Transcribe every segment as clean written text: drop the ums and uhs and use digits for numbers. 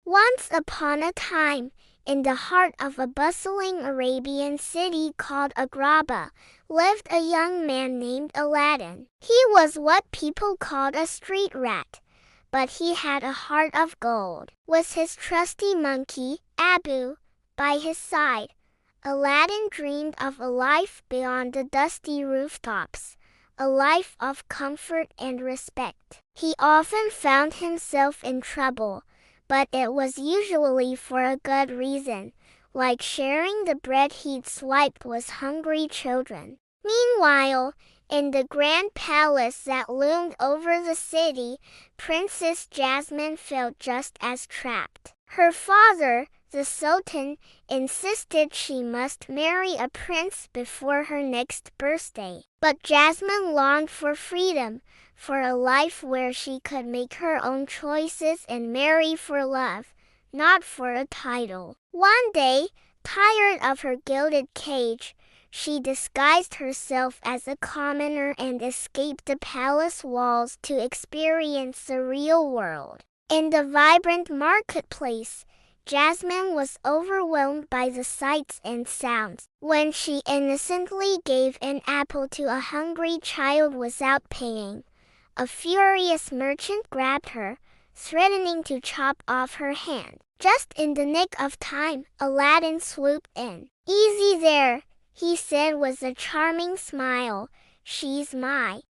Once upon a time, in the heart of a bustling Arabian city called Agraba, lived a young man named Aladdin. He was what people called a street rat, but he had a heart of gold. With his trusty monkey, Abu, by his side, Aladdin dreamed of a life beyond the dusty rooftops, a life of comfort and respect. He often found himself in trouble, but it was usually for a good reason, like sharing the bread he'd swiped with hungry children. Meanwhile, in the grand palace that loomed over the city, Princess Jasmine felt just as trapped. Her father, the Sultan, insisted she must marry a prince before her next birthday. But Jasmine longed for freedom, for a life where she could make her own choices and marry for love, not for a title. One day, tired of her gilded cage, she disguised herself as a commoner and escaped the palace walls to experience the real world. In the vibrant marketplace, Jasmine was overwhelmed by the sights and sounds. When she innocently gave an apple to a hungry child without paying, a furious merchant grabbed her, threatening to chop off her hand. Just in the nick of time, Aladdin swooped in. "Easy there," he said with a charming smile. "She's my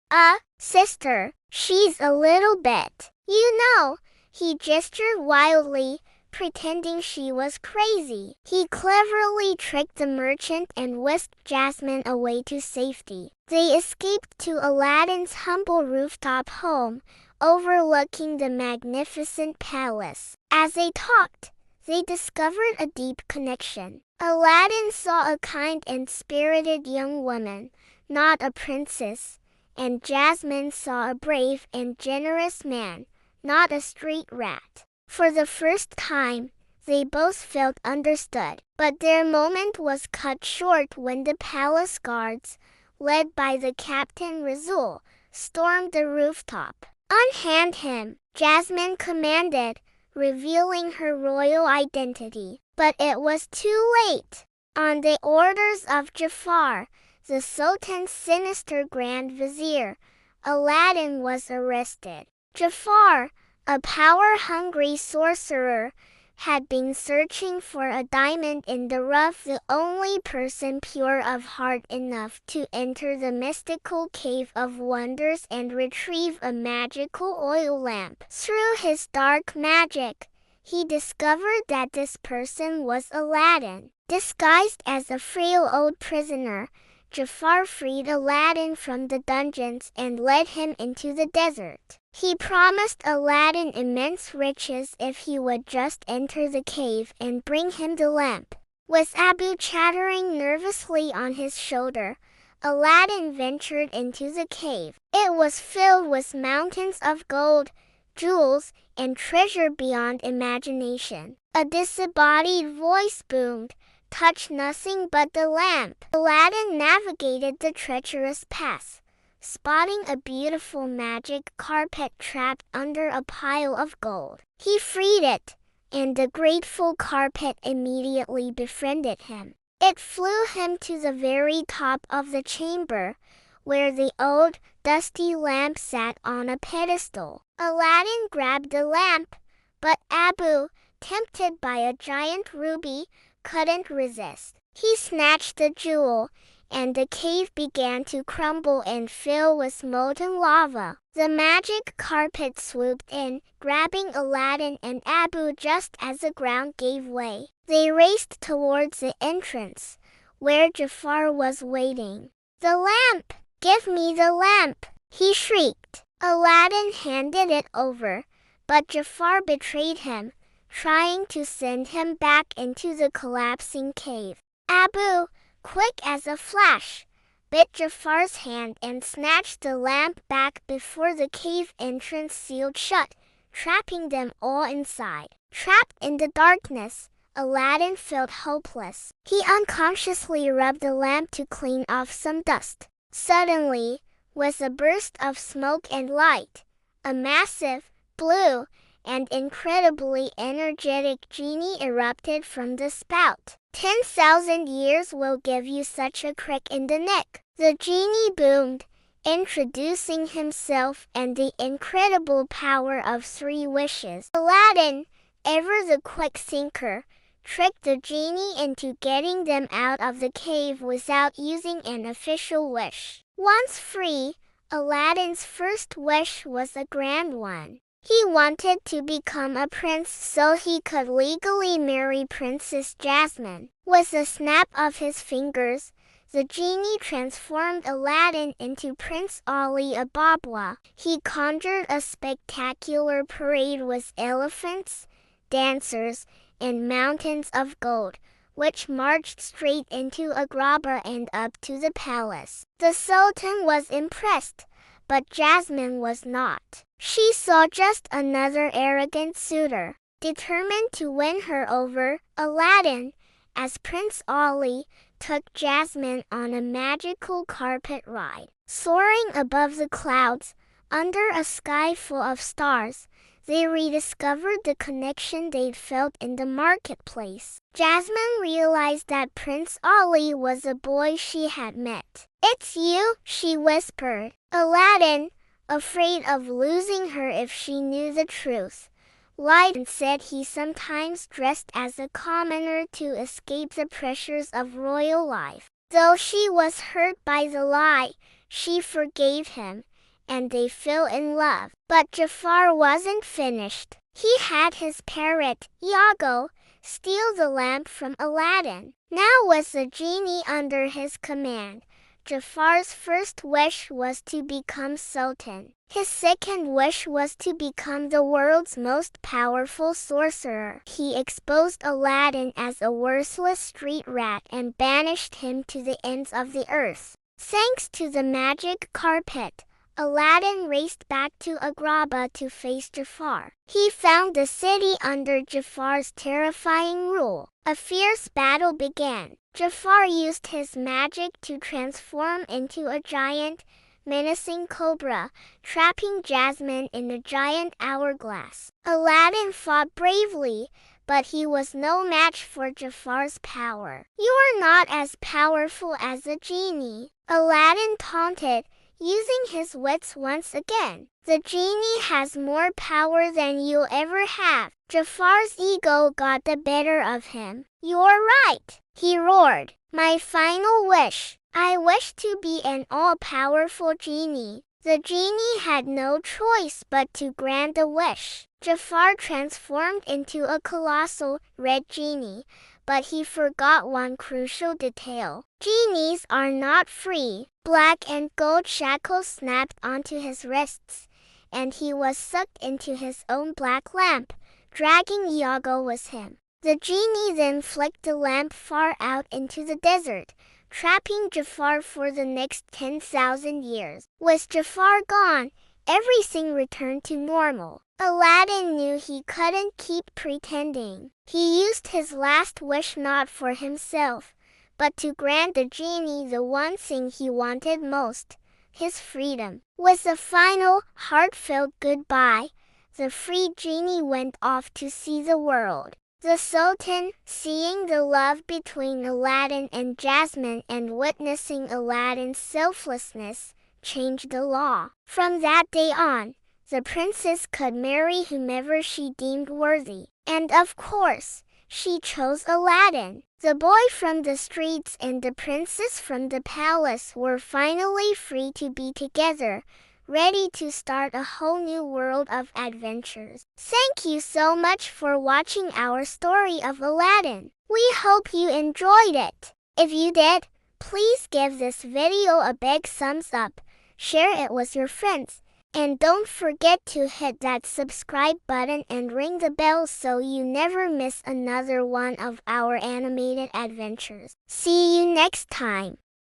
sister. She's a little bit, you know." He gestured wildly, pretending she was crazy. He cleverly tricked the merchant and whisked Jasmine away to safety. They escaped to Aladdin's humble rooftop home, overlooking the magnificent palace. As they talked, they discovered a deep connection. Aladdin saw a kind and spirited young woman, not a princess, and Jasmine saw a brave and generous man, not a street rat. For the first time, they both felt understood. But their moment was cut short when the palace guards, led by the captain Razul, stormed the rooftop. "Unhand him," Jasmine commanded, revealing her royal identity. But it was too late. On the orders of Jafar, the Sultan's sinister Grand Vizier, Aladdin was arrested. Jafar, a power-hungry sorcerer, had been searching for a diamond in the rough, the only person pure of heart enough to enter the mystical cave of wonders and retrieve a magical oil lamp. Through his dark magic, he discovered that this person was Aladdin. Disguised as a frail old prisoner, Jafar freed Aladdin from the dungeons and led him into the desert. He promised Aladdin immense riches if he would just enter the cave and bring him the lamp. With Abu chattering nervously on his shoulder, Aladdin ventured into the cave. It was filled with mountains of gold, jewels, and treasure beyond imagination. A disembodied voice boomed, "Touch nothing but the lamp." Aladdin navigated the treacherous path, spotting a beautiful magic carpet trapped under a pile of gold. He freed it, and the grateful carpet immediately befriended him. It flew him to the very top of the chamber, where the old, dusty lamp sat on a pedestal. Aladdin grabbed the lamp, but Abu, tempted by a giant ruby, couldn't resist. He snatched the jewel, and the cave began to crumble and fill with molten lava. The magic carpet swooped in, grabbing Aladdin and Abu just as the ground gave way. They raced towards the entrance, where Jafar was waiting. "The lamp! Give me the lamp!" he shrieked. Aladdin handed it over, but Jafar betrayed him, trying to send him back into the collapsing cave. Abu, quick as a flash, bit Jafar's hand and snatched the lamp back before the cave entrance sealed shut, trapping them all inside. Trapped in the darkness, Aladdin felt hopeless. He unconsciously rubbed the lamp to clean off some dust. Suddenly, with a burst of smoke and light, a massive, blue, and incredibly energetic genie erupted from the spout. 10,000 years will give you such a crick in the neck. The genie boomed, introducing himself and the incredible power of 3 wishes. Aladdin, ever the quick thinker, tricked the genie into getting them out of the cave without using an official wish. Once free, Aladdin's first wish was a grand one. He wanted to become a prince so he could legally marry Princess Jasmine. With a snap of his fingers, the genie transformed Aladdin into Prince Ali Ababa. He conjured a spectacular parade with elephants, dancers, and mountains of gold, which marched straight into Agrabah and up to the palace. The Sultan was impressed, but Jasmine was not. She saw just another arrogant suitor. Determined to win her over, Aladdin, as Prince Ali, took Jasmine on a magical carpet ride. Soaring above the clouds, under a sky full of stars, they rediscovered the connection they'd felt in the marketplace. Jasmine realized that Prince Ali was a boy she had met. "It's you," she whispered. Aladdin, afraid of losing her if she knew the truth, lied and said he sometimes dressed as a commoner to escape the pressures of royal life. Though she was hurt by the lie, she forgave him, and they fell in love. But Jafar wasn't finished. He had his parrot, Iago, steal the lamp from Aladdin. Now with the genie under his command, Jafar's first wish was to become Sultan. His second wish was to become the world's most powerful sorcerer. He exposed Aladdin as a worthless street rat and banished him to the ends of the earth. Thanks to the magic carpet, Aladdin raced back to Agrabah to face Jafar. He found the city under Jafar's terrifying rule. A fierce battle began. Jafar used his magic to transform into a giant, menacing cobra, trapping Jasmine in a giant hourglass. Aladdin fought bravely, but he was no match for Jafar's power. "You're not as powerful as a genie," Aladdin taunted, using his wits once again. "The genie has more power than you'll ever have." Jafar's ego got the better of him. "You're right," he roared. "My final wish. I wish to be an all-powerful genie." The genie had no choice but to grant the wish. Jafar transformed into a colossal, red genie, but he forgot one crucial detail. Genies are not free. Black and gold shackles snapped onto his wrists, and he was sucked into his own black lamp, dragging Iago with him. The genie then flicked the lamp far out into the desert, trapping Jafar for the next 10,000 years. With Jafar gone, everything returned to normal. Aladdin knew he couldn't keep pretending. He used his last wish not for himself, but to grant the genie the one thing he wanted most, his freedom. With a final, heartfelt goodbye, the freed genie went off to see the world. The Sultan, seeing the love between Aladdin and Jasmine and witnessing Aladdin's selflessness, changed the law. From that day on, the princess could marry whomever she deemed worthy. And of course, she chose Aladdin. The boy from the streets and the princess from the palace were finally free to be together, ready to start a whole new world of adventures. Thank you so much for watching our story of Aladdin. We hope you enjoyed it. If you did, please give this video a big thumbs up, share it with your friends, and don't forget to hit that subscribe button and ring the bell so you never miss another one of our animated adventures. See you next time.